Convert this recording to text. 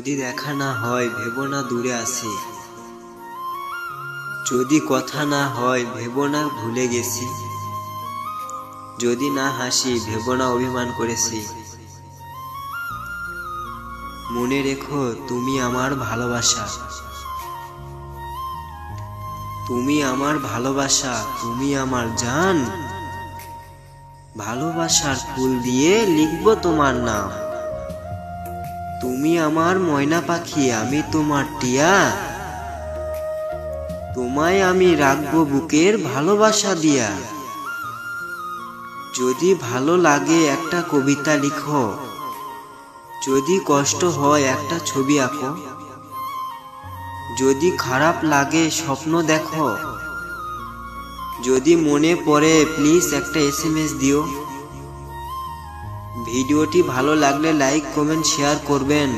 যদি দেখা না হয় ভেবো না দূরে আছি, যদি কথা না হয় ভেবো না ভুলে গেছি, যদি না হাসি ভেবো না অভিমান করেছি। মনে রেখো তুমি আমার ভালোবাসা, তুমি আমার ভালোবাসা, তুমি আমার জান। ভালোবাসার ফুল দিয়ে লিখবো তোমার নাম। তুমি আমার ময়না পাখি, আমি তোমার টিয়া। তোমায় আমি রাখবো বুকের ভালোবাসা দিয়া। যদি ভালো লাগে একটা কবিতা লিখো, যদি কষ্ট হয় একটা ছবি আঁকো, যদি খারাপ লাগে স্বপ্ন দেখো, যদি মনে পড়ে প্লিজ একটা SMS দিও। ভিডিওটি ভালো লাগলে লাইক কমেন্ট শেয়ার করবেন।